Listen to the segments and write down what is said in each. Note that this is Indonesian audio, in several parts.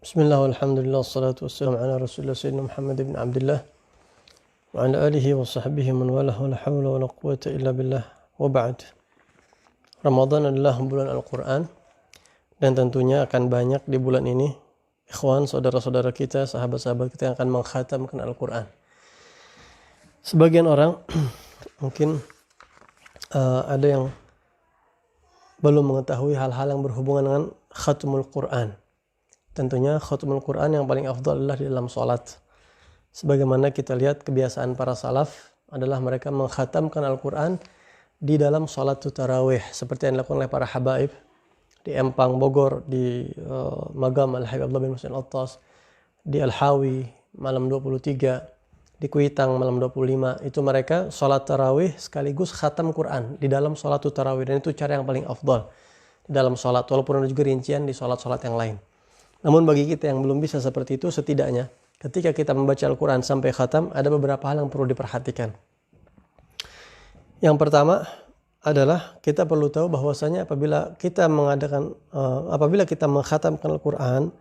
Bismillah, alhamdulillah, salatu wassalamu ala rasulullah sayyidina Muhammad ibn Abdullah wa ala alihi wa sahbihi man walah wa la hawla wa la quwwata illa billah wa ba'd. Ramadan adalah bulan Al-Quran dan tentunya akan banyak di bulan ini ikhwan, saudara-saudara kita, sahabat-sahabat kita yang akan mengkhatamkan Al-Quran. Sebagian orang mungkin ada yang belum mengetahui hal-hal yang berhubungan dengan khatamul Quran. Tentunya khatamul Quran yang paling afdal adalah di dalam sholat. Sebagaimana kita lihat kebiasaan para salaf adalah mereka mengkhatamkan Al-Quran di dalam sholat tarawih seperti yang dilakukan oleh para habaib di Empang, Bogor, di Magam Al-Habib Abdullah bin Muslim Al-Attas, di Al-Hawi malam 23, di Kuitang malam 25. Itu mereka sholat tarawih sekaligus khatam Quran di dalam sholat tarawih, dan itu cara yang paling afdal di dalam sholat, walaupun ada juga rincian di sholat-sholat yang lain. Namun bagi kita yang belum bisa seperti itu, setidaknya ketika kita membaca Al-Quran sampai khatam, ada beberapa hal yang perlu diperhatikan. Yang pertama adalah kita perlu tahu bahwasanya apabila kita mengkhatamkan Al-Quran,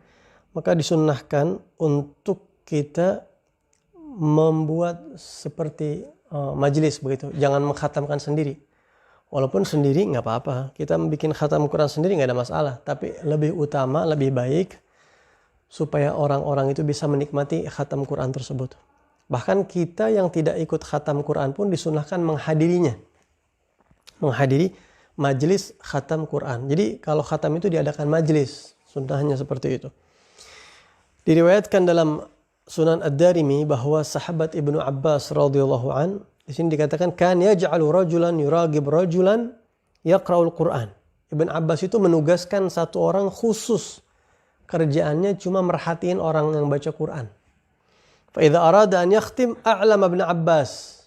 maka disunnahkan untuk kita membuat seperti majlis begitu. Jangan mengkhatamkan sendiri. Walaupun sendiri nggak apa-apa, kita bikin khatam Quran sendiri nggak ada masalah. Tapi lebih utama, lebih baik supaya orang-orang itu bisa menikmati khatam Quran tersebut. Bahkan kita yang tidak ikut khatam Quran pun disunahkan menghadiri majelis khatam Quran. Jadi kalau khatam itu diadakan majelis, sunnahnya seperti itu. Diriwayatkan dalam Sunan Ad-Darimi bahwa sahabat Ibnu Abbas radhiyallahu an, di sini dikatakan kan yaj'alu rajulan yuragib rajulan yaqra'ul Quran. Ibnu Abbas itu menugaskan satu orang khusus, kerjaannya cuma merhatiin orang yang baca Quran. Fa idza arada an yakhtim a'lam Ibnu Abbas.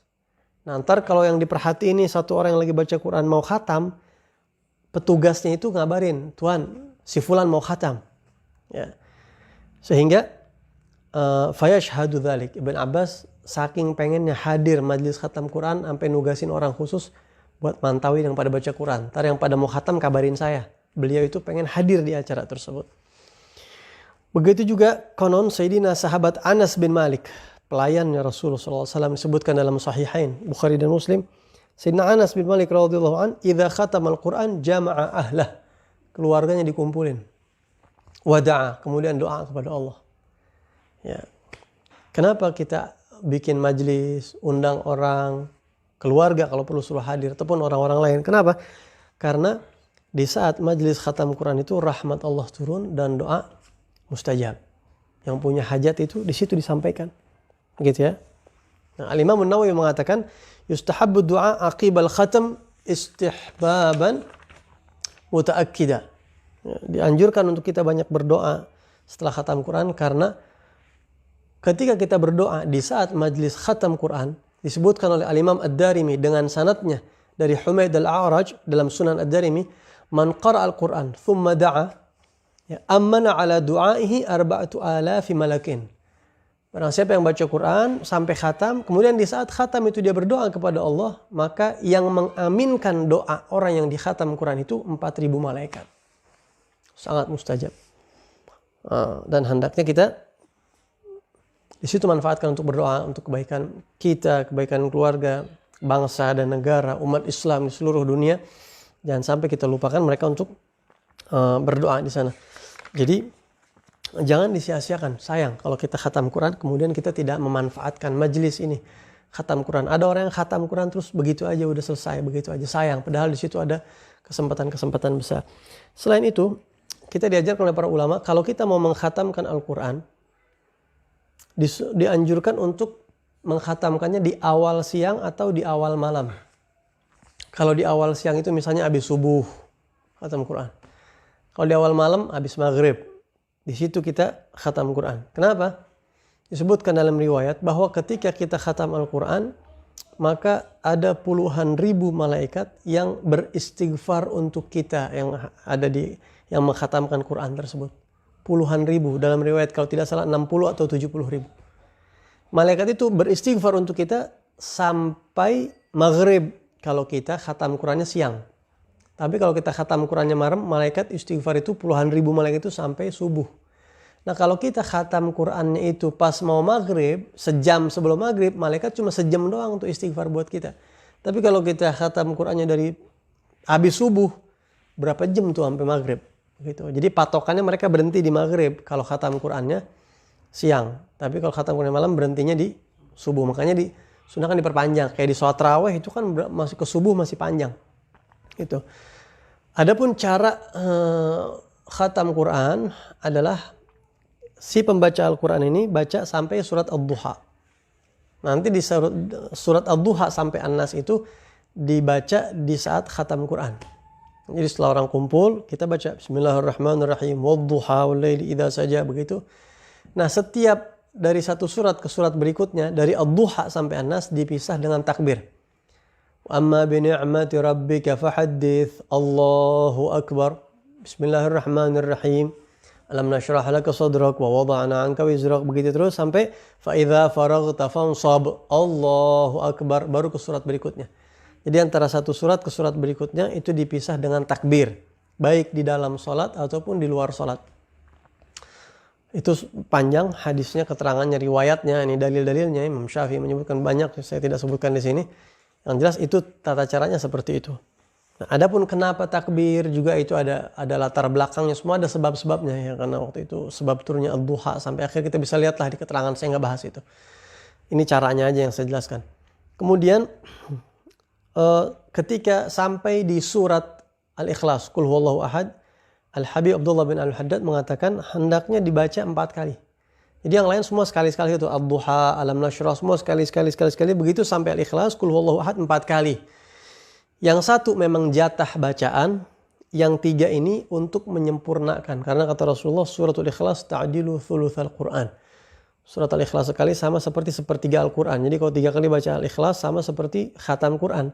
Nah, ntar kalau yang diperhatiin ini satu orang yang lagi baca Quran mau khatam, petugasnya itu ngabarin, "Tuan, si fulan mau khatam." Ya. Sehingga fayashhadu dzalik. Ibnu Abbas saking pengennya hadir majelis khatam Quran sampai nugasin orang khusus buat mantauin yang pada baca Quran. Ntar yang pada mau khatam kabarin saya. Beliau itu pengen hadir di acara tersebut. Begitu juga konon Sayyidina sahabat Anas bin Malik, pelayannya Rasulullah SAW, disebutkan dalam Sahihain Bukhari dan Muslim. Sayyidina Anas bin Malik radhiyallahu an, idza khatamal Quran jama'a ahlah. Keluarganya dikumpulin. Wada'a, kemudian doa kepada Allah. Ya. Kenapa kita bikin majlis, undang orang, keluarga kalau perlu suruh hadir, ataupun orang-orang lain? Kenapa? Karena di saat majlis khatam Quran itu rahmat Allah turun dan doa mustajab. Yang punya hajat itu di situ disampaikan. Gitu ya. Nah, Al-Imam An-Nawawi mengatakan yustahabbu du'a aqibal khatam istihbaban mutaakkida. Ya, dianjurkan untuk kita banyak berdoa setelah khatam Quran, karena ketika kita berdoa di saat majlis khatam Quran, disebutkan oleh Al-Imam Ad-Darimi dengan sanadnya dari Humaid Al-A'raj dalam Sunan Ad-Darimi, man qara'a al-Quran thumma da'a, ya, ammana ala du'aihi 4,000 malakin. Barang siapa yang baca Quran sampai khatam, kemudian di saat khatam itu dia berdoa kepada Allah, maka yang mengaminkan doa orang yang di khatam Quran itu 4,000 malaikat. Sangat mustajab. Dan hendaknya kita di situ manfaatkan untuk berdoa untuk kebaikan kita, kebaikan keluarga, bangsa dan negara, umat Islam di seluruh dunia. Jangan sampai kita lupakan mereka untuk berdoa di sana. Jadi jangan disia-siakan. Sayang kalau kita khatam Quran kemudian kita tidak memanfaatkan majelis ini khatam Quran. Ada orang yang khatam Quran terus begitu aja udah selesai, begitu aja, sayang. Padahal di situ ada kesempatan-kesempatan besar. Selain itu, kita diajarkan oleh para ulama kalau kita mau mengkhatamkan Al-Quran, dianjurkan untuk mengkhatamkannya di awal siang atau di awal malam. Kalau di awal siang itu misalnya habis subuh khatam Quran. Kalau di awal malam habis maghrib. Di situ kita khatam Quran. Kenapa? Disebutkan dalam riwayat bahwa ketika kita khatam Al-Quran, maka ada puluhan ribu malaikat yang beristighfar untuk kita yang mengkhatamkan Quran tersebut. Puluhan ribu, dalam riwayat kalau tidak salah 60 atau 70 ribu. Malaikat itu beristighfar untuk kita sampai maghrib kalau kita khatam Qurannya siang. Tapi kalau kita khatam Qurannya malam, malaikat istighfar itu puluhan ribu malaikat itu sampai subuh. Nah kalau kita khatam Qur'annya itu pas mau maghrib, sejam sebelum maghrib, malaikat cuma sejam doang untuk istighfar buat kita. Tapi kalau kita khatam Qur'annya dari habis subuh, berapa jam tuh sampai maghrib? Gitu. Jadi patokannya mereka berhenti di maghrib kalau khatam Qur'annya siang. Tapi kalau khatam Qur'an malam berhentinya di subuh. Makanya disunahkan diperpanjang. Kayak di sholat tarawih itu kan masih ke subuh masih panjang. Gitu. Adapun cara khatam Quran adalah si pembaca Al-Quran ini baca sampai surat Ad-Duha. Nanti di surat Ad-Duha sampai An-Nas itu dibaca di saat khatam Quran. Jadi setelah orang kumpul, kita baca Bismillahirrahmanirrahim, Wad-Duha wal-laili idza saja, begitu. Nah, setiap dari satu surat ke surat berikutnya, dari Ad-Duha sampai An-Nas dipisah dengan takbir. Amma bi ni'mati rabbika fahaddits, Allahu akbar. Bismillahirrahmanirrahim. Alam nashrah laka sadrak wa wada'na 'anka wizrak, begitu terus sampai fa idza faraghta fansab, Allahu akbar, baru ke surat berikutnya. Jadi antara satu surat ke surat berikutnya itu dipisah dengan takbir, baik di dalam salat ataupun di luar salat. Itu panjang hadisnya, keterangannya, riwayatnya, ini dalil-dalilnya. Imam Syafi'i menyebutkan banyak, saya tidak sebutkan di sini. Yang jelas itu tata caranya seperti itu. Nah, adapun kenapa takbir juga itu ada latar belakangnya, semua ada sebab-sebabnya ya, karena waktu itu sebab turunnya Ad-Duha sampai akhir kita bisa lihatlah di keterangan, saya nggak bahas itu. Ini caranya aja yang saya jelaskan. Kemudian ketika sampai di surat Al-Ikhlas, Qul huwallahu ahad, Al-Habib Abdullah bin Al-Haddad mengatakan hendaknya dibaca 4 kali. Jadi yang lain semua sekali-sekali itu Ad-Duha, Alam Nashrah, semua sekali-sekali, begitu sampai Al-Ikhlas, Qul huwallahu ahad 4 kali. Yang satu memang jatah bacaan, yang 3 ini untuk menyempurnakan. Karena kata Rasulullah, suratul Ikhlas ta'dilu thulutsal Qur'an. Surat Al-Ikhlas sekali sama seperti sepertiga Al-Quran. Jadi kalau 3 kali baca Al-Ikhlas sama seperti khatam Quran.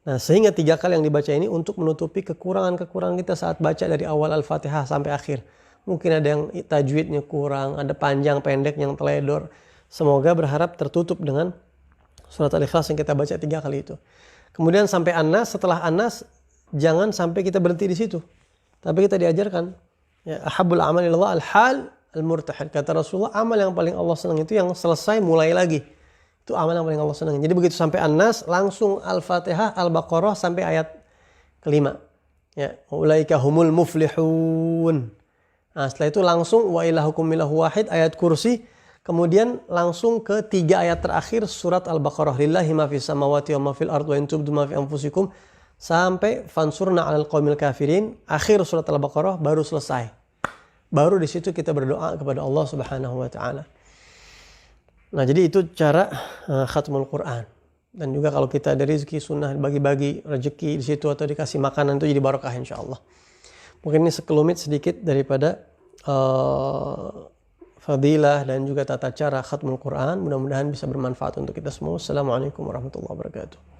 Nah, sehingga 3 kali yang dibaca ini untuk menutupi kekurangan-kekurangan kita saat baca dari awal Al-Fatihah sampai akhir. Mungkin ada yang tajwidnya kurang, ada panjang pendek yang teledor. Semoga berharap tertutup dengan surat Al-Ikhlas yang kita baca 3 kali itu. Kemudian sampai An-Nas, setelah An-Nas jangan sampai kita berhenti di situ. Tapi kita diajarkan, ya, ahabbul amali ilallah al-hal al-murtahil. Kata Rasulullah, amal yang paling Allah senang itu yang selesai mulai lagi. Itu amal yang paling Allah senang. Jadi begitu sampai An-Nas, langsung Al-Fatihah, Al-Baqarah sampai ayat kelima. Ya, ulaika humul muflihun. Nah, setelah itu langsung wa ilahukum ilahu wahid, ayat kursi. Kemudian langsung ke 3 ayat terakhir surat Al-Baqarah. Lillahi ma fis samawati wa ma fil ard wa in tubdu ma fi anfusikum. Sampai fansurna 'alal qaumil kafirin. Akhir surat Al-Baqarah baru selesai. Baru di situ kita berdoa kepada Allah Subhanahu wa taala. Nah, jadi itu cara khatmul Quran. Dan juga kalau kita ada rezeki sunnah bagi-bagi rezeki di situ atau dikasih makanan itu jadi barokah insyaallah. Mungkin ini sekelumit sedikit daripada fadilah dan juga tata cara khatmul Quran. Mudah-mudahan bisa bermanfaat untuk kita semua. Assalamualaikum warahmatullahi wabarakatuh.